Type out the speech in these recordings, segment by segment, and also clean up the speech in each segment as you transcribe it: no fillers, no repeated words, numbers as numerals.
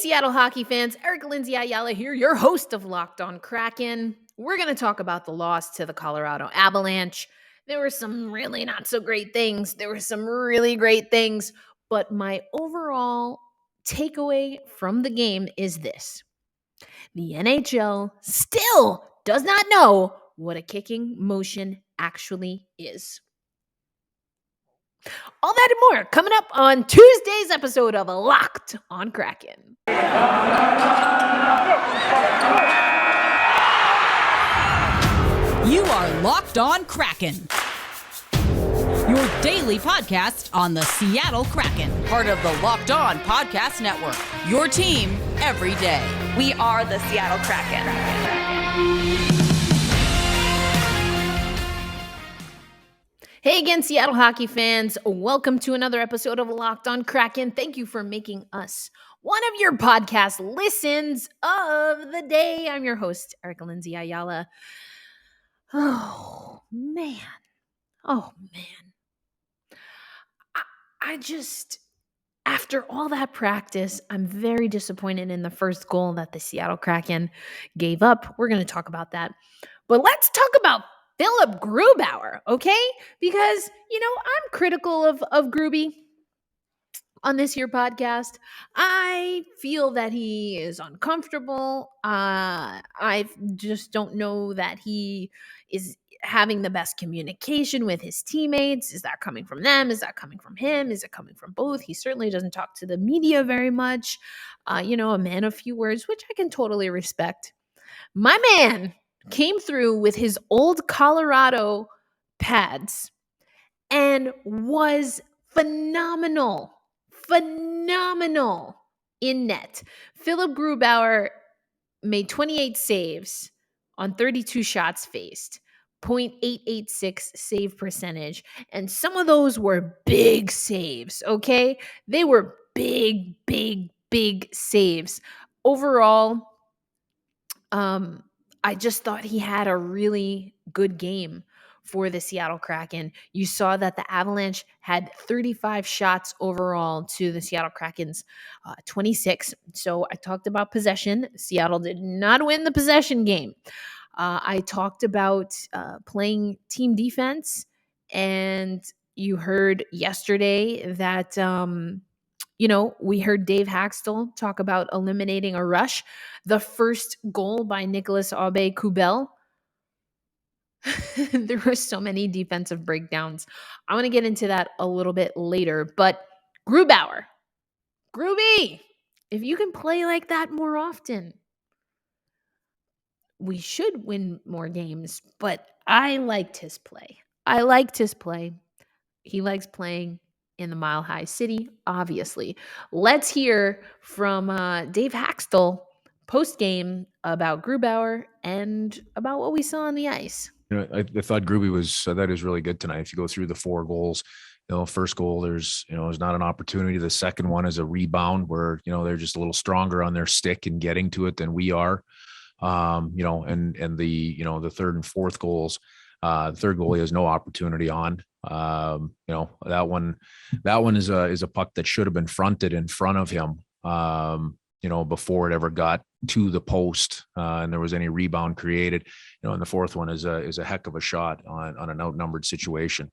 Seattle hockey fans, Eric Lindsay Ayala here, your host of Locked On Kraken. We're going to talk about the loss to the Colorado Avalanche. There were some really not so great things. There were some really great things. But my overall takeaway from the game is this. The NHL still does not know what a kicking motion actually is. All that and more coming up on Tuesday's episode of Locked On Kraken. You are Locked On Kraken, your daily podcast on the Seattle Kraken, part of the Locked On Podcast Network, your team every day. We are the Seattle Kraken. Hey again, Seattle hockey fans. Welcome to another episode of Locked On Kraken. Thank you for making us one of your podcast listens of the day. I'm your host, Erica Lindsay Ayala. Oh, man. I just, after all that practice, I'm very disappointed in the first goal that the Seattle Kraken gave up. We're going to talk about that. But let's talk about Philipp Grubauer, okay? Because, I'm critical of Gruuuu on this here podcast. I feel that he is uncomfortable. I just don't know that he is having the best communication with his teammates. Is that coming from them? Is that coming from him? Is it coming from both? He certainly doesn't talk to the media very much. A man of few words, which I can totally respect. My man came through with his old Colorado pads and was phenomenal in net. Philipp Grubauer made 28 saves on 32 shots faced, .886 save percentage, and some of those were big saves, okay? They were big saves. Overall, I just thought he had a really good game for the Seattle Kraken. You saw that the Avalanche had 35 shots overall to the Seattle Kraken's 26. So I talked about possession. Seattle did not win the possession game. I talked about playing team defense, and you heard yesterday that we heard Dave Haxtell talk about eliminating a rush. The first goal by Nicolas Aube-Kubel. There were so many defensive breakdowns. I want to get into that a little bit later. But Grubauer, Gruuuu, if you can play like that more often, we should win more games. But I liked his play. He likes playing in the Mile High City, obviously. Let's hear from Dave Haxtell post-game about Grubauer and about what we saw on the ice. I thought Gruuuu was really good tonight. If you go through the four goals, first goal, there's not an opportunity. The second one is a rebound where, they're just a little stronger on their stick and getting to it than we are. And the third and fourth goals, the third goal he has no opportunity on. That one is a puck that should have been fronted in front of him, before it ever got to the post, and there was any rebound created. And the fourth one is a heck of a shot on an outnumbered situation.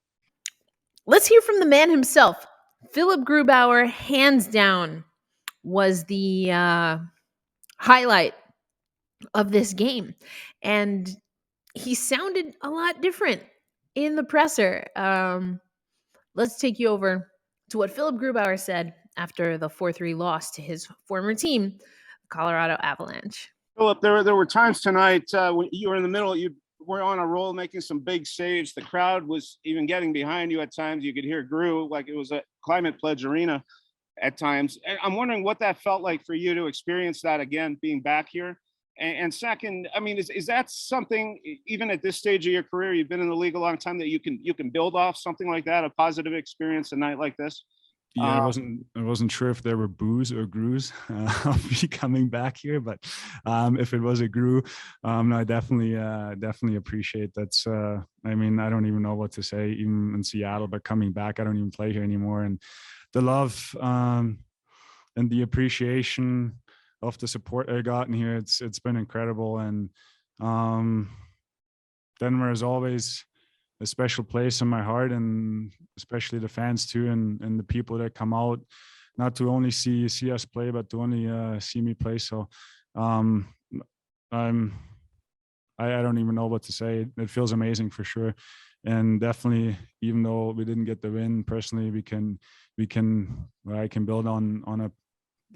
Let's hear from the man himself. Philipp Grubauer, hands down, was the highlight of this game, and he sounded a lot different in the presser. Let's take you over to what Philipp Grubauer said after the 4-3 loss to his former team, Colorado Avalanche. Philipp, there were times tonight when you were in the middle, you were on a roll making some big saves. The crowd was even getting behind you at times. You could hear Gruuuu like it was a Climate Pledge Arena at times. And I'm wondering what that felt like for you to experience that again, being back here. And second, I mean, is that something, even at this stage of your career, you've been in the league a long time, that you can build off something like that, a positive experience a night like this? Yeah, I wasn't sure if there were boos or Gruus of me coming back here, but if it was a Gruuuu, no, I definitely appreciate that. I mean, I don't even know what to say, even in Seattle, but coming back, I don't even play here anymore, and the love and the appreciation the support I gotten here. It's been incredible, and Denver is always a special place in my heart, and especially the fans too, and the people that come out not to only see us play, but to only see me play. So I don't even know what to say. It feels amazing for sure, and definitely, even though we didn't get the win, personally, I can build on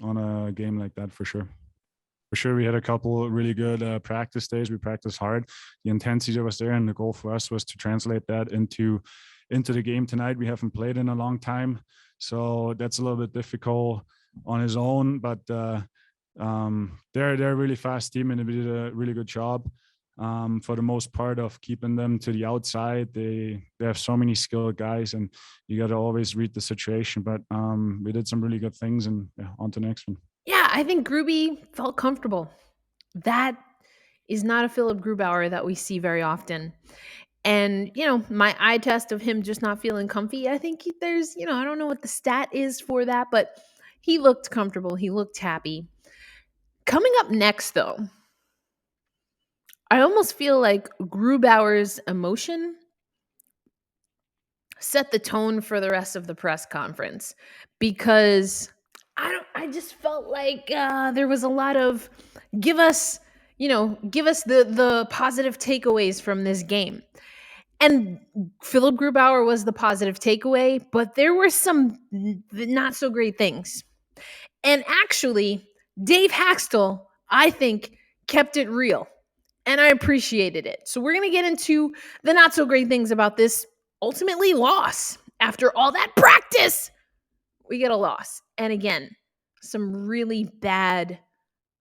a game like that for sure. For sure, we had a couple really good practice days. We practiced hard. The intensity was there, and the goal for us was to translate that into the game tonight. We haven't played in a long time, so that's a little bit difficult on his own. But they're a really fast team, and we did a really good job for the most part of keeping them to the outside. They have so many skilled guys, and you got to always read the situation. But we did some really good things, and on to the next one. Yeah, I think Gruuuu felt comfortable. That is not a Philipp Grubauer that we see very often. And, my eye test of him just not feeling comfy, I think there's, I don't know what the stat is for that, but he looked comfortable. He looked happy. Coming up next, though, I almost feel like Grubauer's emotion set the tone for the rest of the press conference, because I just felt like there was a lot of give us the positive takeaways from this game. And Philipp Grubauer was the positive takeaway, but there were some not so great things. And actually, Dave Haxtell, I think, kept it real. And I appreciated it. So we're going to get into the not so great things about this ultimately loss. After all that practice, we get a loss. And again, some really bad,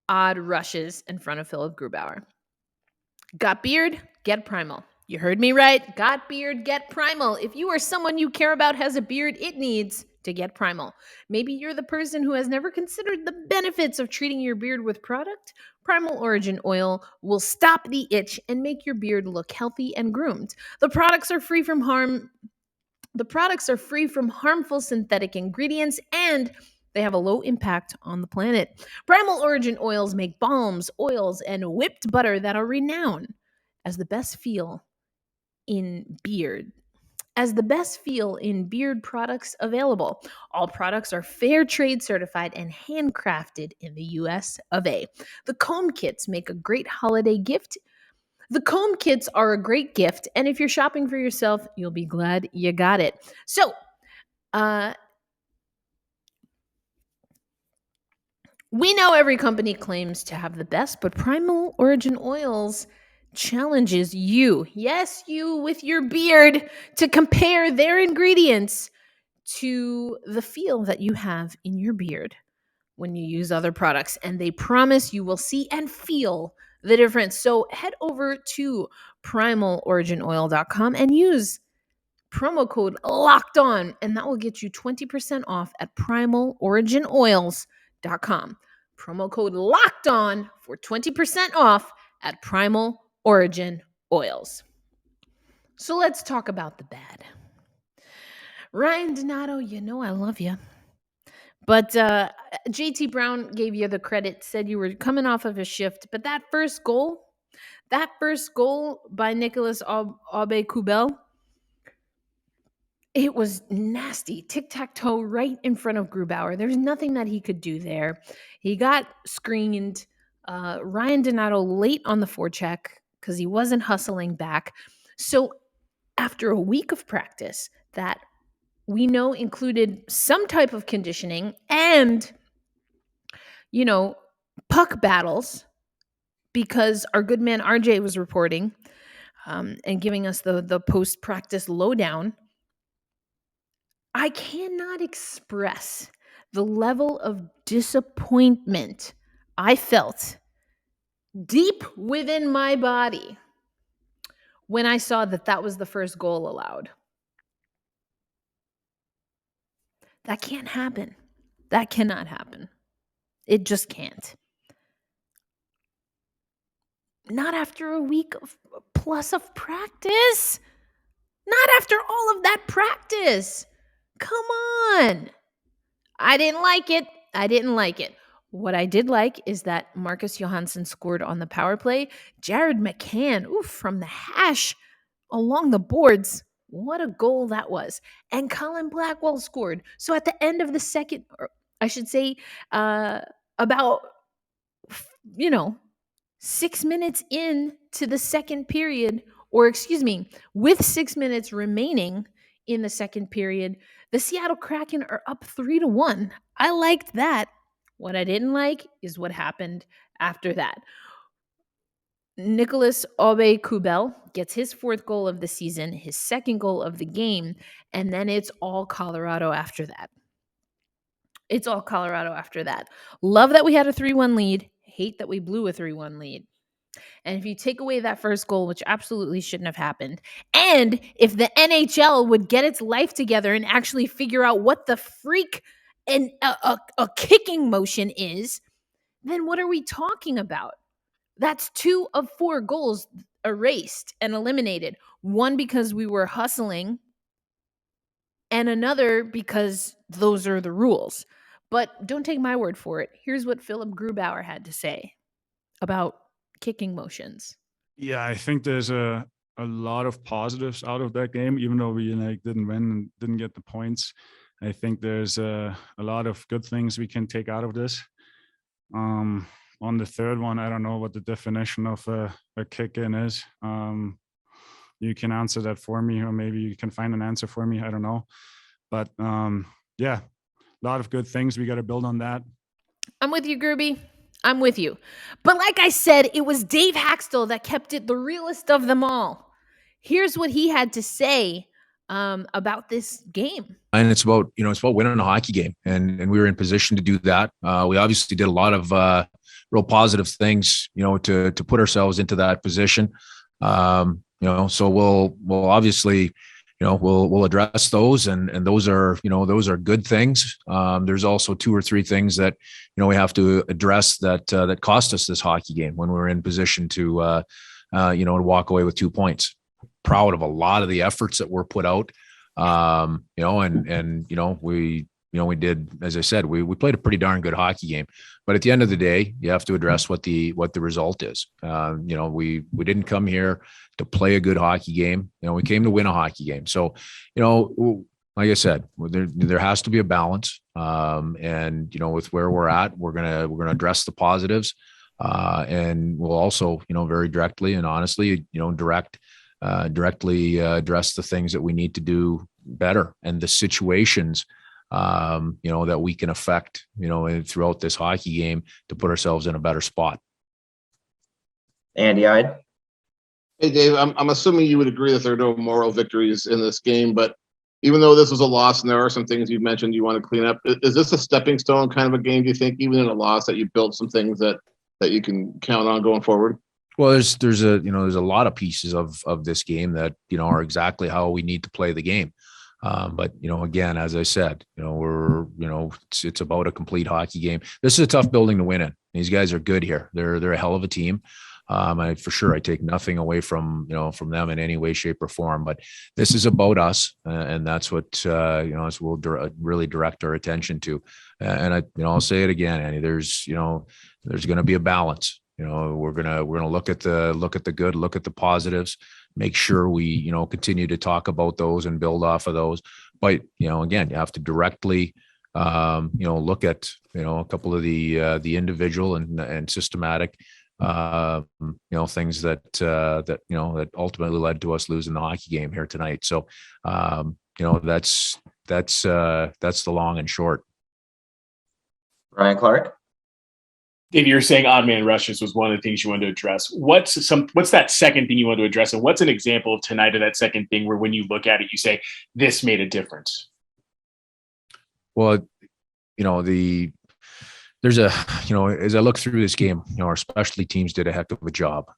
odd rushes in front of Philipp Grubauer. Got beard? Get Primal. You heard me right. Got beard? Get Primal. If you or someone you care about has a beard, it needs to get Primal. Maybe you're the person who has never considered the benefits of treating your beard with product. Primal Origin Oil will stop the itch and make your beard look healthy and groomed. The products are free from harmful synthetic ingredients, and they have a low impact on the planet. Primal Origin Oils make balms, oils, and whipped butter that are renowned as the best feel in beard products available. All products are fair trade certified and handcrafted in the US of A. The comb kits make a great holiday gift. The comb kits are a great gift, and if you're shopping for yourself, you'll be glad you got it. So, we know every company claims to have the best, but Primal Origin Oils challenges you, yes, you with your beard, to compare their ingredients to the feel that you have in your beard when you use other products. And they promise you will see and feel the difference. So head over to primaloriginoil.com and use promo code locked on, and that will get you 20% off at primaloriginoils.com. Promo code locked on for 20% off at Primal Origin Oils. So let's talk about the bad. Ryan Donato, you know I love you. But JT Brown gave you the credit, said you were coming off of a shift. But that first goal by Nicolas Aube-Kubel, it was nasty. Tic-tac-toe right in front of Grubauer. There's nothing that he could do there. He got screened. Ryan Donato late on the forecheck because he wasn't hustling back. So after a week of practice that we know included some type of conditioning and, puck battles, because our good man RJ was reporting and giving us the post-practice lowdown, I cannot express the level of disappointment I felt deep within my body when I saw that was the first goal allowed. That can't happen. That cannot happen. It just can't. Not after a week plus of practice. Not after all of that practice. Come on. I didn't like it. What I did like is that Marcus Johansson scored on the power play. Jared McCann, from the hash along the boards. What a goal that was. And Colin Blackwell scored. So at the end of the second, or I should say, about, 6 minutes into the second period, or excuse me, with 6 minutes remaining in the second period, the Seattle Kraken are up 3-1. I liked that. What I didn't like is what happened after that. Nicholas Aube-Kubel gets his 4th goal of the season, his 2nd goal of the game, and then it's all Colorado after that. It's all Colorado after that. Love that we had a 3-1 lead. Hate that we blew a 3-1 lead. And if you take away that first goal, which absolutely shouldn't have happened, and if the NHL would get its life together and actually figure out what the freak and a kicking motion is, then what are we talking about? That's 2 of 4 goals erased and eliminated. One because we were hustling, and another because those are the rules. But don't take my word for it. Here's what Philipp Grubauer had to say about kicking motions. Yeah, I think there's a lot of positives out of that game, even though we didn't win and didn't get the points. I think there's a lot of good things we can take out of this. On the third one, I don't know what the definition of a kick-in is. You can answer that for me, or maybe you can find an answer for me. I don't know. But yeah, a lot of good things. We got to build on that. I'm with you, Gruuuu. I'm with you. But like I said, it was Dave Haxtell that kept it the realest of them all. Here's what he had to say about this game. And it's about winning a hockey game, and we were in position to do that. We obviously did a lot of real positive things, to put ourselves into that position. So we'll obviously, we'll address those, and those are good things. There's also 2 or 3 things that, we have to address that cost us this hockey game when we were in position to walk away with 2 points. Proud of a lot of the efforts that were put out. We did, as I said, we played a pretty darn good hockey game, but at the end of the day, you have to address what the result is. We didn't come here to play a good hockey game. We came to win a hockey game. So, like I said, there has to be a balance. And with where we're at, we're gonna address the positives, and we'll also, very directly and honestly, directly address the things that we need to do better, and the situations that we can affect, throughout this hockey game to put ourselves in a better spot. Andy Ide. Hey, Dave, I'm assuming you would agree that there are no moral victories in this game, but even though this was a loss and there are some things you mentioned you want to clean up, is this a stepping stone kind of a game, do you think, even in a loss, that you built some things that you can count on going forward? Well, there's a lot of pieces of this game that, are exactly how we need to play the game. But, again, as I said, it's about a complete hockey game. This is a tough building to win in. These guys are good here. They're a hell of a team. I take nothing away from them in any way, shape, or form, but this is about us. And that's what, as we'll really direct our attention to. And I'll say it again, Andy, there's going to be a balance. We're going to look at the good, look at the positives, make sure we, continue to talk about those and build off of those. But, again, you have to directly, look at, a couple of the individual and systematic, things that ultimately led to us losing the hockey game here tonight. So, that's the long and short. Ryan Clark. Dave, you were saying odd man rushes was one of the things you wanted to address. What's that second thing you want to address, and what's an example of tonight of that second thing where when you look at it, you say this made a difference? Well, there's as I look through this game, our specialty teams did a heck of a job.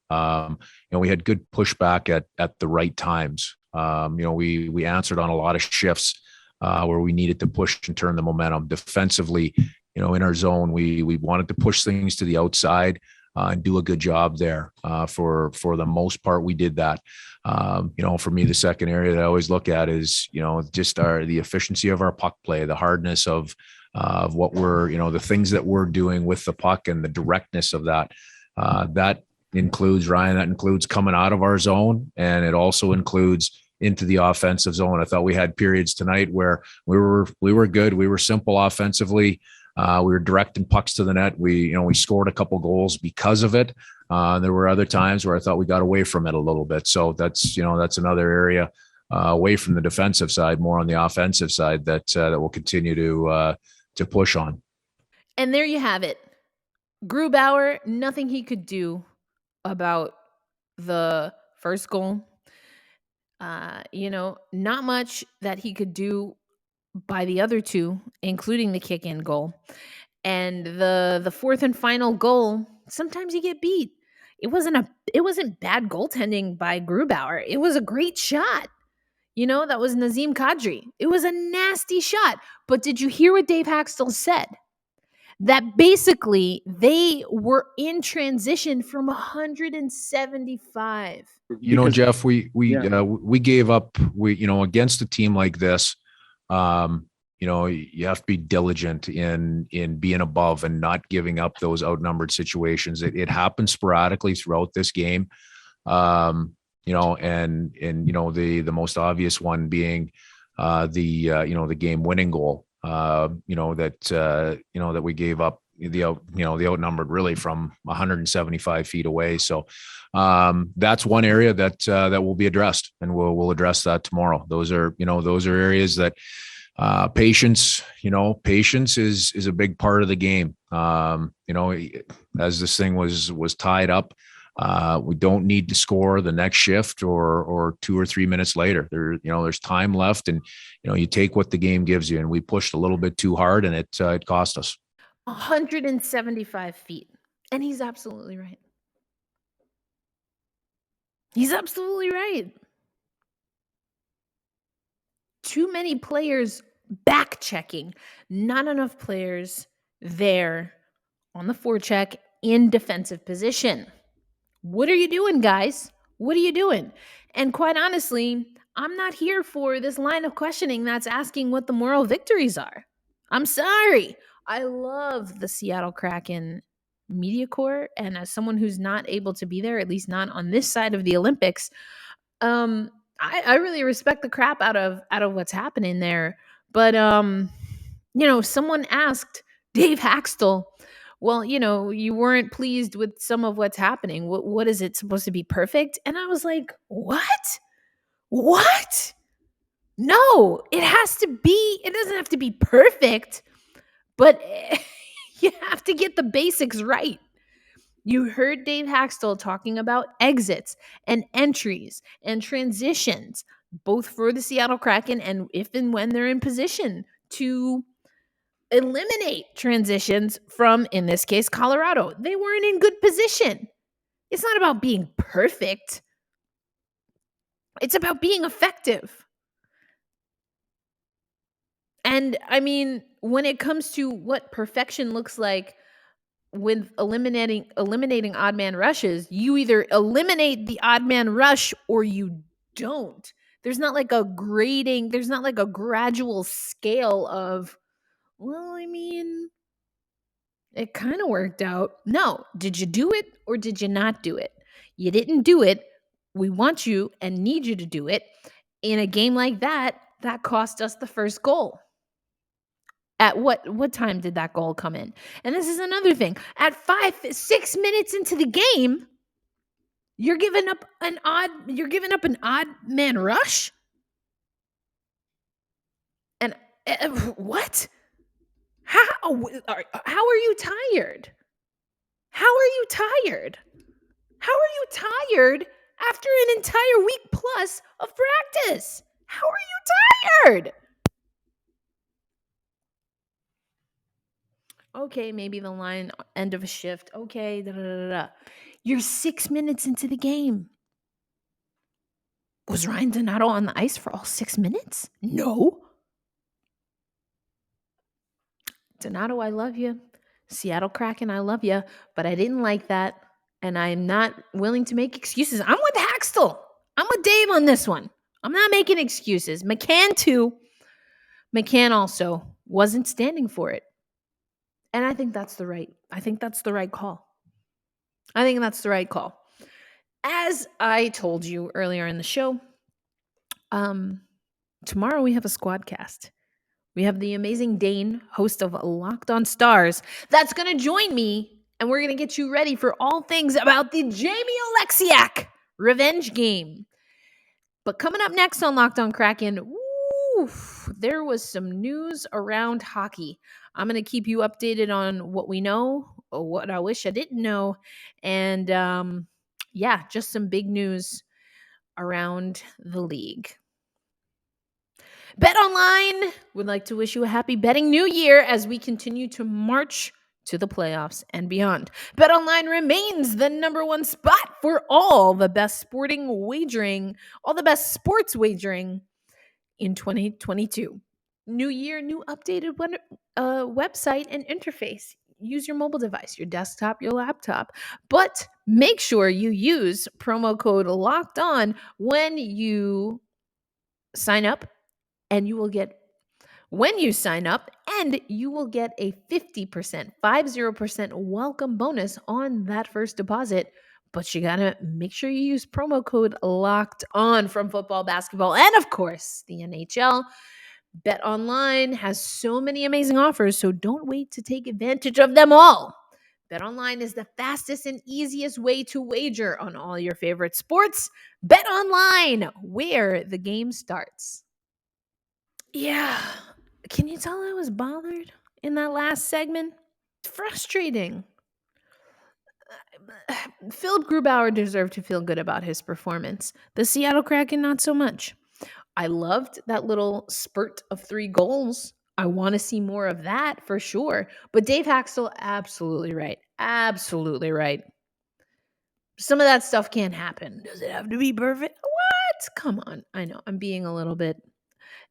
We had good pushback at the right times. We answered on a lot of shifts where we needed to push and turn the momentum defensively. In our zone, we wanted to push things to the outside and do a good job there. For the most part, we did that. For me, the second area that I always look at is, just the efficiency of our puck play, the hardness of of what we're, the things that we're doing with the puck and the directness of that. That includes, Ryan, that includes coming out of our zone, and it also includes into the offensive zone. I thought we had periods tonight where we were good. We were simple offensively. We were directing pucks to the net. We scored a couple goals because of it. There were other times where I thought we got away from it a little bit. So that's another area away from the defensive side, more on the offensive side that we'll continue to push on. And there you have it. Grubauer, nothing he could do about the first goal. Not much that he could do by the other two, including the kick-in goal. And the fourth and final goal, sometimes you get beat. It wasn't bad goaltending by Grubauer. It was a great shot. That was Nazem Kadri. It was a nasty shot. But did you hear what Dave Hakstol said? That basically they were in transition from 175. Jeff, we gave up. Against a team like this, you have to be diligent in being above and not giving up those outnumbered situations. It happens sporadically throughout this game. The most obvious one being the game winning goal. That we gave up the outnumbered really from 175 feet away. So that's one area that will be addressed, and we'll address that tomorrow. Those are areas that patience is a big part of the game. As this thing was tied up, we don't need to score the next shift or 2 or 3 minutes later. There's time left, and you take what the game gives you. And we pushed a little bit too hard, and it cost us. 175 feet, and he's absolutely right. He's absolutely right. Too many players back checking, not enough players there on the forecheck in defensive position. What are you doing, guys? What are you doing? And quite honestly, I'm not here for this line of questioning that's asking what the moral victories are. I'm sorry. I love the Seattle Kraken media corps, and as someone who's not able to be there, at least not on this side of the Olympics, I really respect the crap out of what's happening there. But someone asked Dave Hakstol, well, you weren't pleased with some of what's happening. What is it supposed to be perfect? And I was like, what? No, it doesn't have to be perfect, but you have to get the basics right. You heard Dave Hakstol talking about exits and entries and transitions, both for the Seattle Kraken and if and when they're in position to eliminate transitions from, in this case, Colorado. They weren't in good position. It's not about being perfect. It's about being effective. And I mean, when it comes to what perfection looks like with eliminating odd man rushes, you either eliminate the odd man rush or you don't. There's not like a grading, there's not like a gradual scale of, well, I mean, it kind of worked out. No, did you do it or did you not do it? You didn't do it. We want you and need you to do it. In a game like that, that cost us the first goal. At what time did that goal come in? And this is another thing. At 6 minutes into the game, you're giving up an odd man rush? And what? How are you tired? How are you tired? How are you tired after an entire week plus of practice? How are you tired? Okay, maybe the line end of a shift. Okay, You're 6 minutes into the game. Was Ryan Donato on the ice for all 6 minutes? No. Donato, I love you. Seattle Kraken, I love you. But I didn't like that. And I'm not willing to make excuses. I'm with Hakstol. I'm with Dave on this one. I'm not making excuses. McCann too. McCann also wasn't standing for it. And I think that's the right call. I think that's the right call. As I told you earlier in the show, tomorrow we have a squadcast. We have the amazing Dane, host of Locked on Stars, that's going to join me, and we're going to get you ready for all things about the Jamie Oleksiak revenge game. But coming up next on Locked on Kraken, there was some news around hockey. I'm going to keep you updated on what we know, or what I wish I didn't know, and just some big news around the league. BetOnline would like to wish you a happy betting new year as we continue to march to the playoffs and beyond. BetOnline remains the number one spot for all the best sports wagering in 2022. New year, new updated website and interface. Use your mobile device, your desktop, your laptop, but make sure you use promo code Locked On when you sign up. And you will get, when you sign up, and you will get a 50% welcome bonus on that first deposit. But you got to make sure you use promo code Locked On from football, basketball, and of course, the NHL. BetOnline has so many amazing offers, so don't wait to take advantage of them all. BetOnline is the fastest and easiest way to wager on all your favorite sports. BetOnline, where the game starts. Yeah. Can you tell I was bothered in that last segment? It's frustrating. Philipp Grubauer deserved to feel good about his performance. The Seattle Kraken, not so much. I loved that little spurt of 3 goals. I want to see more of that for sure. But Dave Haxtell, absolutely right. Absolutely right. Some of that stuff can't happen. Does it have to be perfect? What? Come on. I know. I'm being a little bit...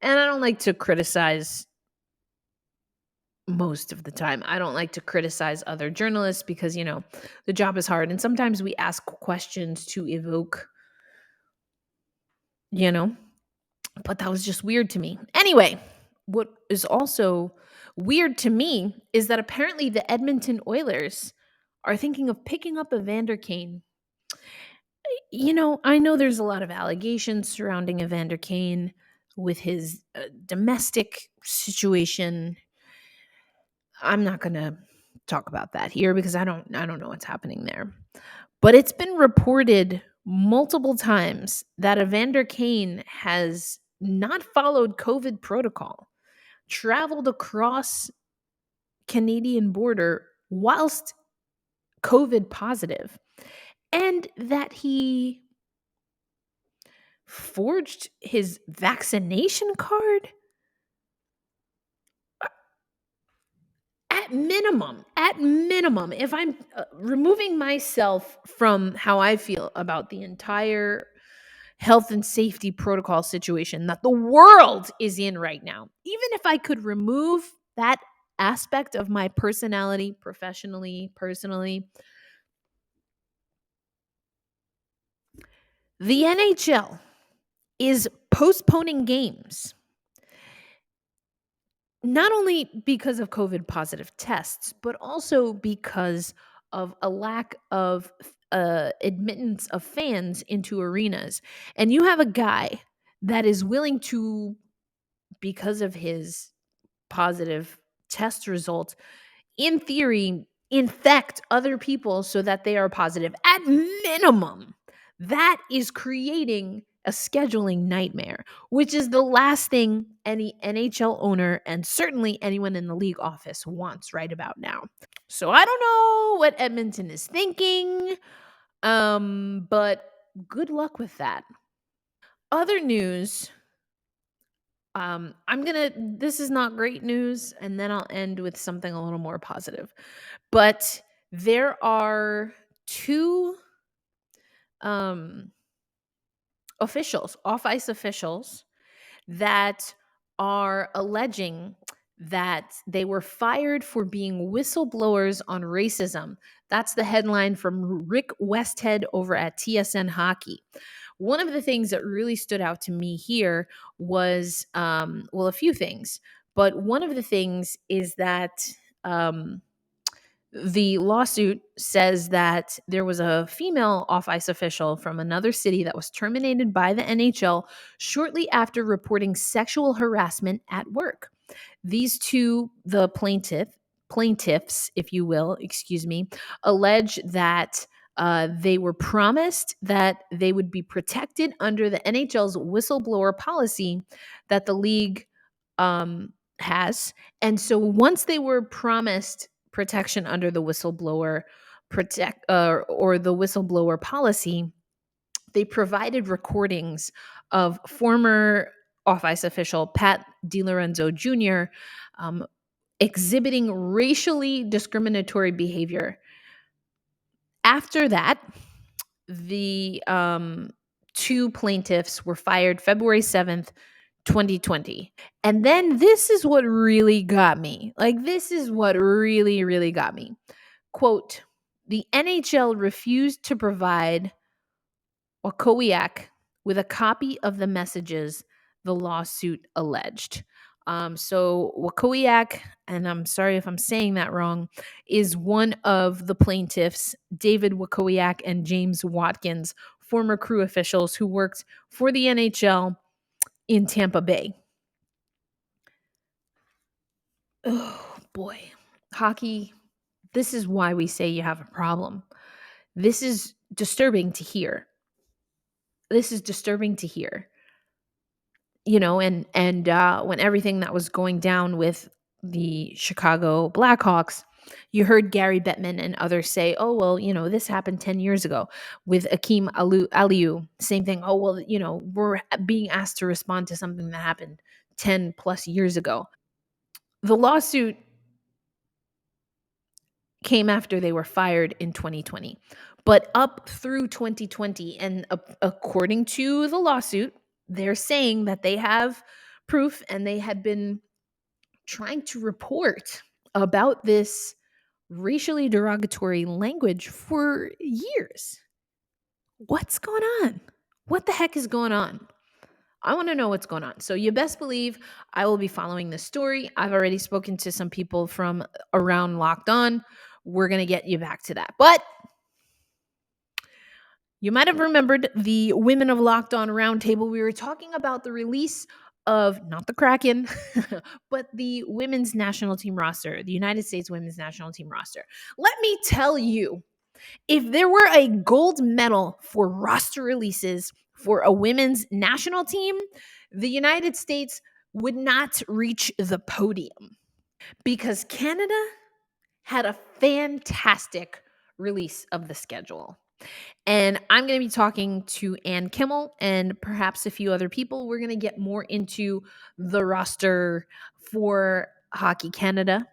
And I don't like to criticize most of the time. I don't like to criticize other journalists because, the job is hard. And sometimes we ask questions to evoke, but that was just weird to me. Anyway, what is also weird to me is that apparently the Edmonton Oilers are thinking of picking up Evander Kane. I know there's a lot of allegations surrounding Evander Kane with his domestic situation. I'm not going to talk about that here because I don't know what's happening there. But it's been reported multiple times that Evander Kane has not followed COVID protocol, traveled across Canadian border whilst COVID positive, and that he forged his vaccination card. At minimum, if I'm removing myself from how I feel about the entire health and safety protocol situation that the world is in right now, even if I could remove that aspect of my personality, professionally, personally, the NHL is postponing games. Not only because of COVID positive tests, but also because of a lack of admittance of fans into arenas. And you have a guy that is willing to, because of his positive test result, in theory, infect other people so that they are positive. At minimum, that is creating a scheduling nightmare, which is the last thing any NHL owner and certainly anyone in the league office wants right about now. So I don't know what Edmonton is thinking, but good luck with that. Other news, this is not great news, and then I'll end with something a little more positive. But there are 2 officials, off-ice officials, that are alleging that they were fired for being whistleblowers on racism. That's the headline from Rick Westhead over at TSN Hockey. One of the things that really stood out to me here was, a few things. But one of the things is that the lawsuit says that there was a female off-ice official from another city that was terminated by the NHL shortly after reporting sexual harassment at work. These two, the plaintiffs, if you will, allege that they were promised that they would be protected under the NHL's whistleblower policy that the league has. And so once they were promised protection under the whistleblower or the whistleblower policy, they provided recordings of former off-ice official Pat DiLorenzo Jr. Exhibiting racially discriminatory behavior. After that, the two plaintiffs were fired February 7th, 2020. And then this is what really got me. This is what really, really got me. Quote, the NHL refused to provide Wakowiak with a copy of the messages the lawsuit alleged. So Wakowiak, and I'm sorry if I'm saying that wrong, is one of the plaintiffs, David Wakowiak and James Watkins, former crew officials who worked for the NHL in Tampa Bay. Oh boy, hockey, this is why we say you have a problem. This is disturbing to hear. You know, and when everything that was going down with the Chicago Blackhawks, you heard Gary Bettman and others say, oh, well, you know, this happened 10 years ago with Akeem Aliu. Same thing. Oh, well, you know, we're being asked to respond to something that happened 10 plus years ago. The lawsuit came after they were fired in 2020. But up through 2020, and according to the lawsuit, they're saying that they have proof and they had been trying to report about this racially derogatory language for years. What's going on? What the heck is going on? I want to know what's going on. So you best believe I will be following this story. I've already spoken to some people from around Locked On. We're going to get you back to that. But you might have remembered the Women of Locked On Roundtable. We were talking about the release of, not the Kraken, but the women's national team roster, the United States women's national team roster. Let me tell you, if there were a gold medal for roster releases for a women's national team, the United States would not reach the podium because Canada had a fantastic release of the schedule. And I'm going to be talking to Ann Kimmel and perhaps a few other people. We're going to get more into the roster for Hockey Canada.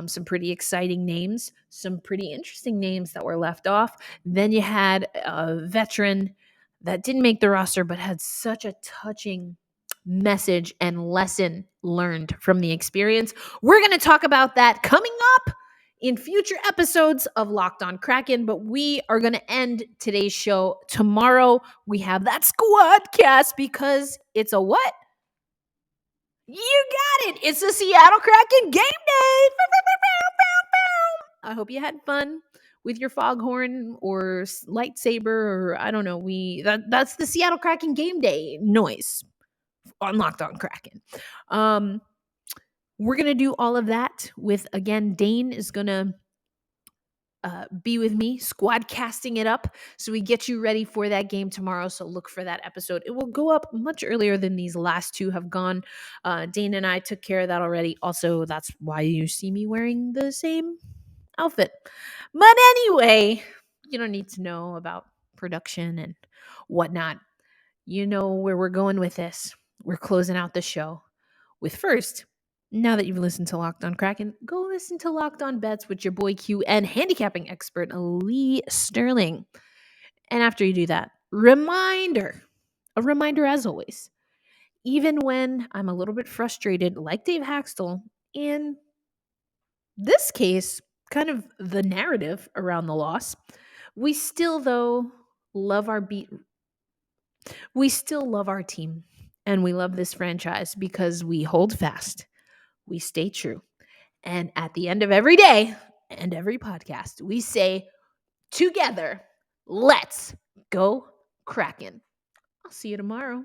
Some pretty exciting names, some pretty interesting names that were left off. Then you had a veteran that didn't make the roster but had such a touching message and lesson learned from the experience. We're going to talk about that coming up in future episodes of Locked On Kraken, but we are going to end today's show tomorrow. We have that squad cast because it's a what? You got it. It's the Seattle Kraken game day. I hope you had fun with your foghorn or lightsaber, or I don't know. That's the Seattle Kraken game day noise on Locked On Kraken. We're going to do all of that with, again, Dane is going to be with me, squad casting it up. So we get you ready for that game tomorrow. So look for that episode. It will go up much earlier than these last two have gone. Dane and I took care of that already. Also, that's why you see me wearing the same outfit. But anyway, you don't need to know about production and whatnot. You know where we're going with this. We're closing out the show with first, now that you've listened to Locked On Kraken, go listen to Locked On Bets with your boy Q and handicapping expert Lee Sterling. And after you do that, a reminder as always, even when I'm a little bit frustrated, like Dave Haxtell, in this case, kind of the narrative around the loss, we still, though, love our beat. We still love our team, and we love this franchise because we hold fast. we stay true. And at the end of every day and every podcast, we say together, let's go Kraken. I'll see you tomorrow.